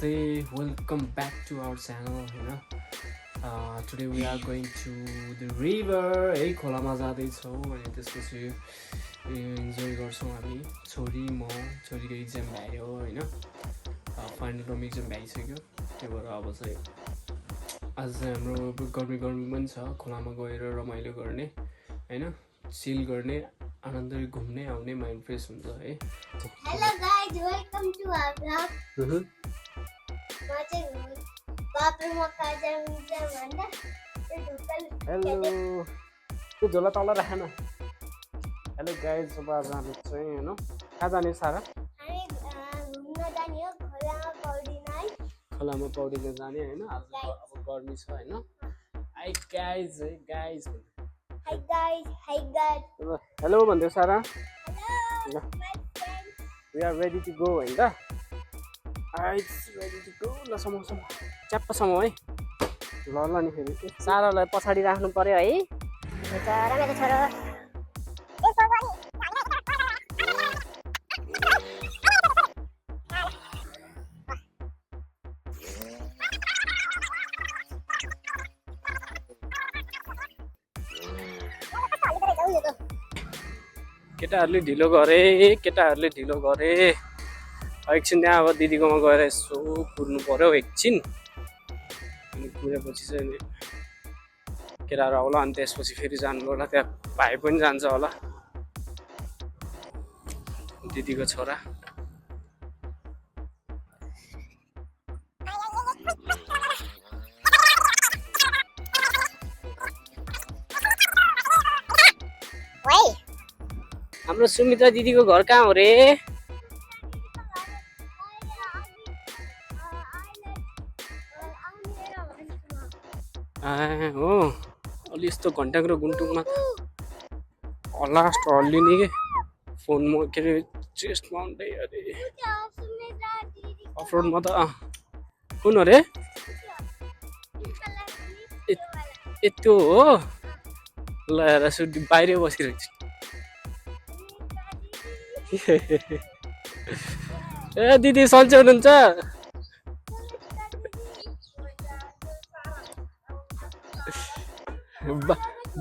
Namaste, welcome back to our channel. Today we are going to the river. खोलामा जाँदैछौँ अनि त्यसपछि enjoy गर्छौँ हामी. छोरी म छोरीको एक्जाम भयो हैन. फाइनल टर्म एक्जाम भइसक्यो. त्यही भएर अब चाहिँ आज चाहिँ हाम्रो गर्मी पनि छ. खोलामा गएर रमाइलो गर्ने हैन, चिल गर्ने, आनन्दले घुम्ने आउने, माइन्ड फ्रेस हुन्छ है. Hello guys, welcome to our blog. म चाहिँ बाथरुममा काजम भन्दा त्यो ढुक्कल. हेलो, त्यो झोला तल राखेन. हेलो गाइज, अब आज हामी चाहिँ हैन कहाँ जाने सारा? हामी घुम्न जाने हो खोलामा पौडिन है. खोलामा पौडिन जाने हैन. आज अब गर्मी छ हैन. Hi guys, hi guys, hi guys. Hello भन्दै सारा. Hello my friend. We are ready to go हैन त. It's ready to go. ल समोसा च्याप्पसम्म है. ल नि फेरि सारालाई पछाडि राख्नु पर्यो है. छोरा मेरो छोरो. केटाहरूले ढिलो गरे. एकछिन त्यहाँ अब दिदीकोमा गएर यसो कुर्नु पर्यो एकछिन. अनि कुरेपछि चाहिँ केटाहरू आउला अनि त्यसपछि फेरि जानु होला. त्यहाँ भाइ पनि जान्छ होला, दिदीको छोरा. हाम्रो सुमित्रा दिदीको घर कहाँ हो रे? हो अलि यस्तो घन्टाको गुन्टुङमा लास्ट हल्लिने के फोनमा के अरे चेस्टमा हुँदै अरे अफरोडमा त कुन हो रे? यत्रो हो. ल हेर सुट बाहिर बसिरहेको छु. ए दिदी सन्चै हुनुहुन्छ?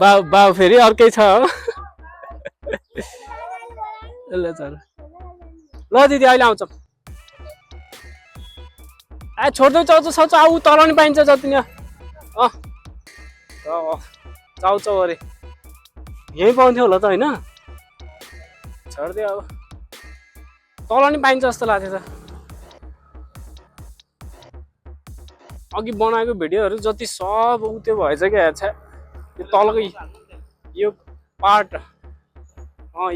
बाउ फेरि अर्कै छ हो. ल चल ल दिदी अहिले आउँछ. ए छोड्दै चाउचाउ आऊ तल नि पाइन्छ जति नि. चाउचाउ अरे यहीँ पाउँथ्यो होला त होइन. छोड्दै अब तल नि पाइन्छ जस्तो लाग्थ्यो त. अघि बनाएको भिडियोहरू जति सब त्यो भएछ क्या. यो तलको यो पार्ट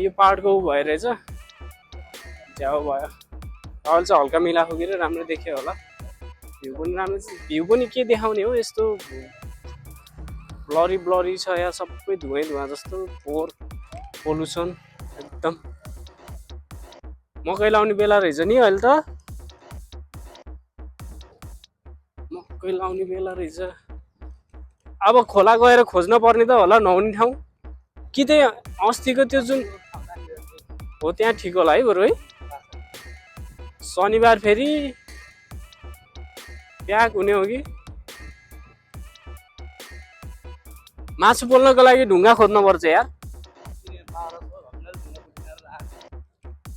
यो पार्टको ऊ भयो रहेछ. झ्याउ भयो. अहिले चाहिँ हल्का मिलाएको राम्रो देख्यो होला. भ्यू पनि राम्रो छ. भ्यू पनि के देखाउने हो, यस्तो ब्लरी छ या सबै धुवा जस्तो. फोहोर पोल्युसन एकदम. मकै लाउने बेला रहेछ नि अहिले त. मकै लाउने बेला रहेछ. अब खोला गएर खोज्न पर्ने त होला नहुने ठाउँ. कि त्यही अस्तिको त्यो जुन हो त्यहाँ ठिक होला है बरु है. शनिबार फेरि प्याक हुने हो कि. मासु पोल्नको लागि ढुङ्गा खोज्नु पर्छ यार.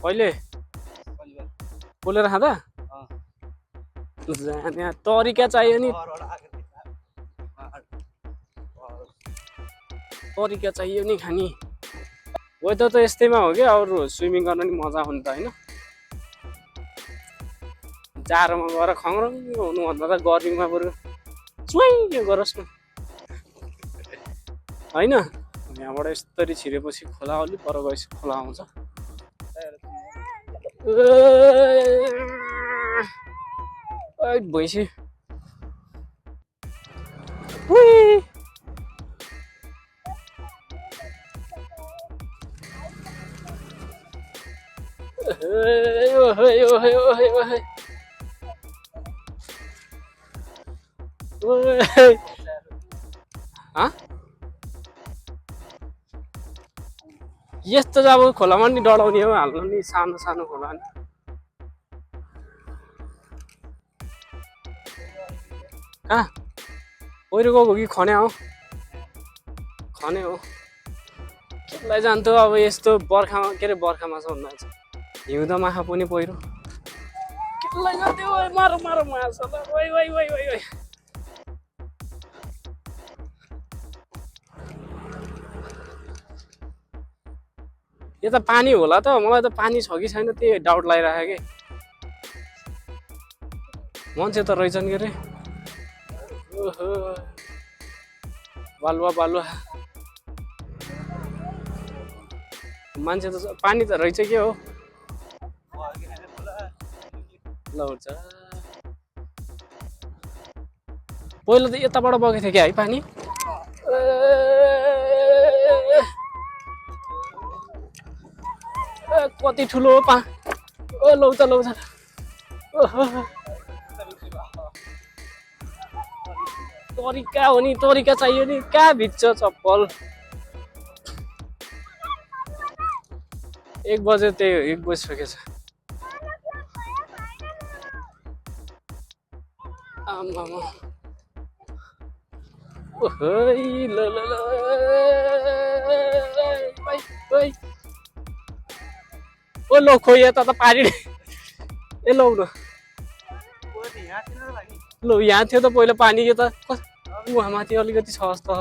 कहिले पोलेर खाँदा जाने तरिका चाहियो नि. तरिका चाहियो नि खाने. वेदर त यस्तैमा हो कि. अरू स्विमिङ गर्न नि मजा हो नि त होइन. जाडोमा गएर खङ्रङ हुनुभन्दा त गर्मीमा बरु चुवाइ गरोस् न होइन. यहाँबाट यस्तरी छिरेपछि खोला अलि पर गएपछि खोला आउँछ. भैँसी यस्तो चाहिँ अब खोलामा नि डढाउने हो हाल्नु नि. सानो सानो खोला नि कहाँ पहिरो गएको कि खने हो खने हो केलाई जान्थ्यो अब यस्तो बर्खामा के अरे बर्खामा छ भन्नुहुन्छ हिउँदमा खा पनि पहिरो केलाई जान्थ्यो मार मार मार्छ ल ओइ ओइ ओइ ओइ ओइ यो त पानी होला त मलाई त पानी छ कि छैन त्यही डाउट लागिरहेको कि मान्छे त रहेछन् के अरे ओहो बालुवा बालुवा मान्छे त पानी त रहेछ के हो ल हुन्छ पहिला त यताबाट बगेको थियो क्या है पानी कति ठुलो ओ लौ त तरिका हो नि तरिका चाहियो नि कहाँ भिज्छ चप्पल 1 बजे त्यही 1 बजिसकेछ आम्मामा ओइ ल ल ल ओइ ओ लो खोइ यता त पानी ए लौ न लो यहाँ थियो त पहिला पानी के त उहाँ माथि अलिकति छ जस्तो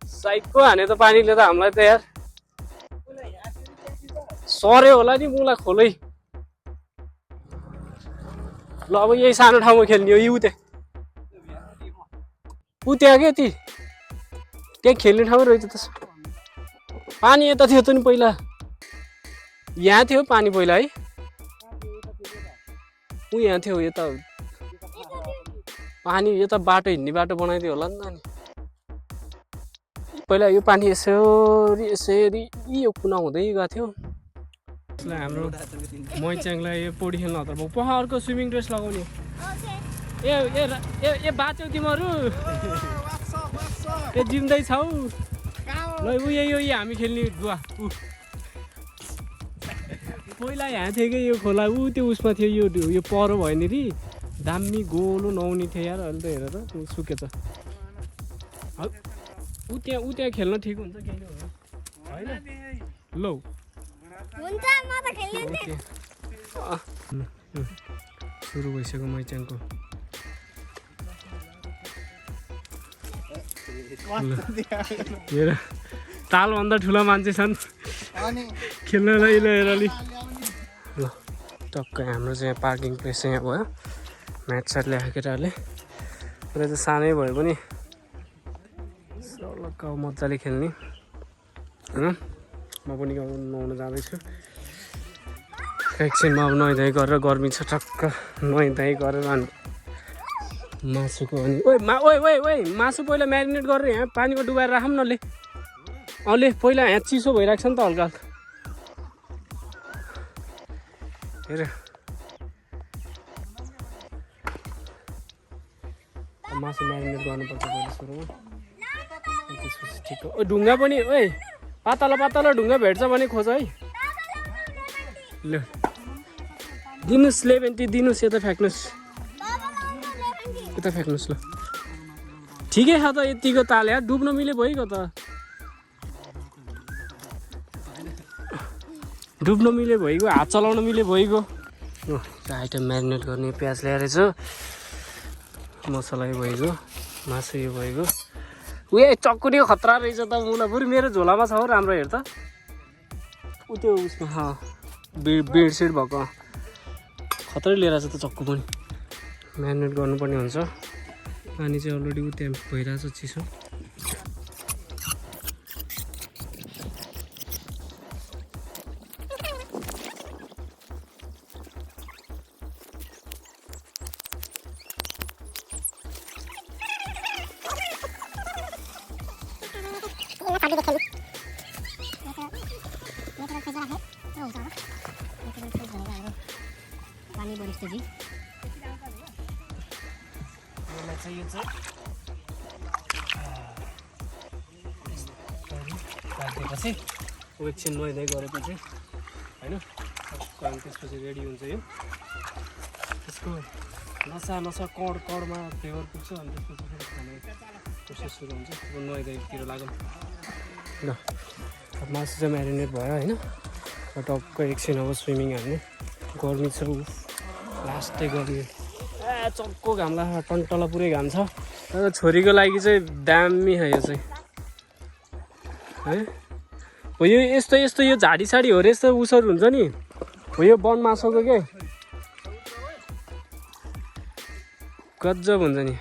साइडको हाने त पानीले त हामीलाई त यार सर्यो होला नि मुला खोलै ल अब यही सानो ठाउँमा खेल्ने हो यु त्यहाँ के ती त्यहाँ खेल्ने ठाउँ रहेछ त पानी यता थियो त नि पहिला यहाँ थियो पानी पहिला है ऊ यहाँ थियो यता पानी यता बाटो हिँड्ने बाटो बनाइदियो होला नि त नि पहिला यो पानी यसरी यसरी यो कुना हुँदै गएको थियो हाम्रो मैच्याङलाई यो पौडी खेल्न हतार भयो पहाडको स्विमिङ ड्रेस लगाउने ए बाँच्यौ तिमीहरू ए जिउँदै छौ ल ऊ यही हामी खेल्ने गुवा पहिला यहाँ थियो कि यो खोला ऊ त्यो उसमा थियो यो परो भयो नि रि दामी गोलो नहुने थियो यार अहिले त हेर त सुकेछ ऊ त्यहाँ खेल्न ठिक हुन्छ केही होइन लौ सुरु भइसक्यो मैच्याङको हेर तालभन्दा ठुला मान्छे छन् खेल्नलाई लिएर अलि ल टक्कै हाम्रो चाहिँ पार्किङ प्लेस चाहिँ यहाँ भयो म्याच सेट ल्याएको केटाहरूले पुरा चाहिँ सानै भए पनि सलक्क मजाले खेल्ने होइन म पनि गाउँ नुहाउन जाँदैछु एकछिनमा अब नुहाइधुवाइ गरेर गर्मी छ टक्क नुहाइधुवाइ गरेर अनि मासुको अनि ओइ मासु पहिला म्यारिनेट गरेर यहाँ पानीमा डुबाएर राखौँ न ले अहिले पहिला यहाँ चिसो भइरहेको छ नि त हल्का हेर मासु म्यारिनेट गर्नुपर्छ पहिला सुरुमा त्यसपछि ठिक हो ढुङ्गा पनि ओइ पातला ढुङ्गा भेट्छ भने खोज है ल दिनुहोस् 11 दिनुहोस् यता फ्याँक्नुहोस् यता फ्याँक्नुहोस् ल ठिकै छ त यतिको ताल यार डुब्न मिले भइगयो त डुब्न मिले भइगयो हात चलाउन मिले भइगयो आइटम म्यारिनेट गर्ने प्याज ल्याएर छु मसला यो भइगयो मासु यो भइगयो उयो चक्कुरी खतरा रहेछ त मुला बरु मेरो झोलामा छ हो राम्रो हेर त उ त्यो उसमा बेडसिड भएको खतरै लिएर छ त चक्कु पनि म्यारिनेट गर्नुपर्ने हुन्छ पानी चाहिँ अलरेडी उ त्यहाँ भइरहेछ चिसो पानी बढिन्छ जी यो चाहिँ काटेपछि एकछिन नुहाइधुवाइ गरेपछि होइन त्यसपछि रेडी हुन्छ यो त्यसको नसा कडमा फ्लेभर पुग्छ अनि त्यसपछि फेरि खाने प्रोसेस सुरु हुन्छ। अब नुहाइतिर लागौँ ल। अब मासु चाहिँ म्यारिनेट भयो होइन। टक्क एकछिन अब स्विमिङ हाल्ने। गर्मी छ लास्टै गर्मी चक्को घाम लाग्छ टन्टला पुरै घाम छ। तर छोरीको लागि चाहिँ दामी है यो चाहिँ है। हो यो यस्तो यो झाडी साडी हो यस्तो उसहरू हुन्छ नि हो यो वन माछाको के गजब हुन्छ नि।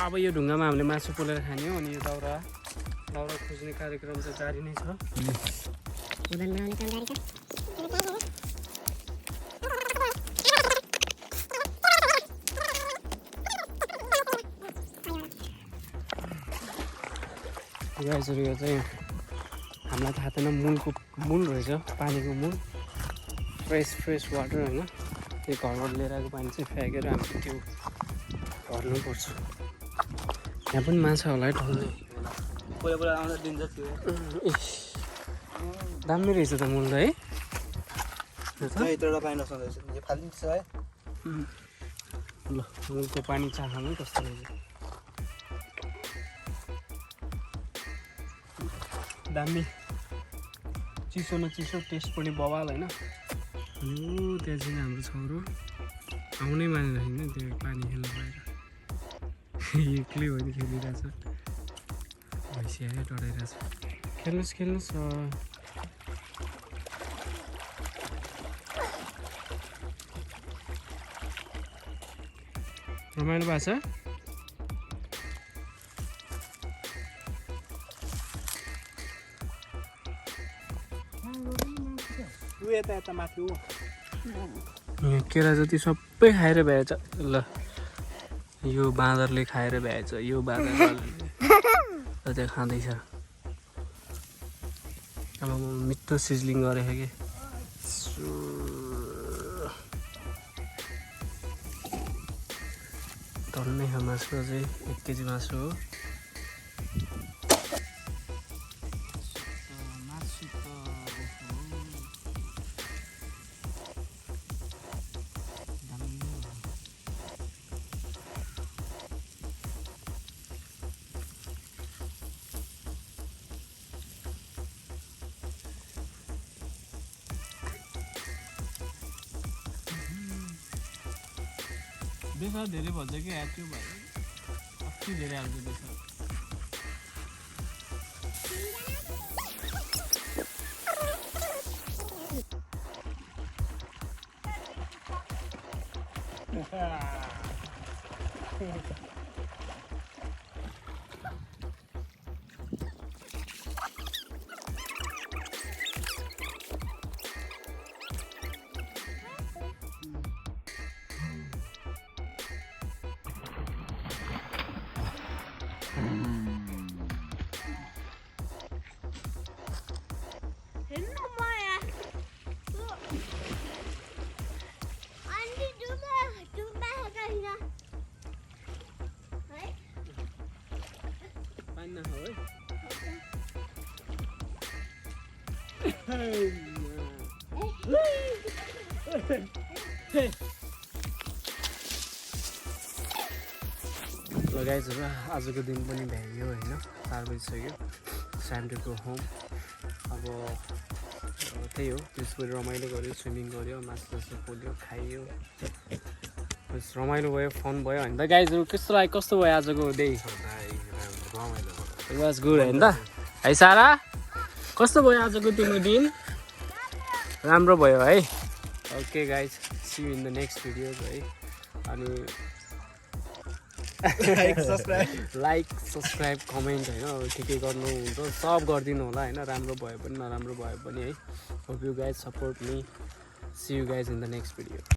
अब यो ढुङ्गामा हामीले मासु पोलेर खाने हो अनि यो दाउरा खोज्ने कार्यक्रम चाहिँ जारी नै छ। गाइजहरू यो चाहिँ हामीलाई थाहा थिएन मूल रहेछ पानीको मूल फ्रेस वाटर होइन। त्यो घरबाट लिएर आएको पानी चाहिँ फ्याँकेर हामीले त्यो भर्नुपर्छ। यहाँ पनि माछा होला है ठाउँले पुरा आउँदा दिन्छ त्यो दामी रहेछ त मूल त है। यत्रोवटा पानी नसक्दैछ यो फालिन्छ है। ल मूलको पानी चाख्नु कस्तो रहेछ दामी चिसो न चिसो टेस्ट पनि बवाल होइन। अनि त्यहाँ चाहिँ हाम्रो छोरो आउनै मानेर होइन त्यो पानी खेल्नु पाएर एक्लै हो नि खेलिरहेछ भइसक्यो डराइरहेछ। खेल्नुहोस् रमाइलो भएको छ। यता माथि केरा जति सबै खाएर भ्याएछ ल। यो बाँदरले खाएर भ्याएछ यो बाँदरले त्यहाँ खाँदैछ। अब मिठो सिजलिङ गरेको कि टन्नै छ मासु चाहिँ 1 केजी मासु हो। बेसा धेरै भन्छ कि ह्याप्यो भयो कति धेरै हाल्छ बेसा। गाइजहरु आजको दिन पनि भ्याइयो होइन 4 बजिसक्यो। Time to go home. अब त्यही हो त्यसपछि रमाइलो गऱ्यो स्विमिङ गऱ्यो मासु पोल्यो खाइयो बस रमाइलो भयो फन भयो होइन त। गाइजहरु कस्तो भयो आजको डे? इट वाज गुड होइन त है सारा? कस्तो भयो आजको तिम्रो दिन? राम्रो भयो है। Okay guys see you in the next video है। अनि लाइक सब्सक्राइब कमेन्ट होइन के गर्नुहुन्छ सब गरिदिनु होला होइन। राम्रो भयो पनि नराम्रो भयो पनि है। Hope you guys support me. See you guys in the next video.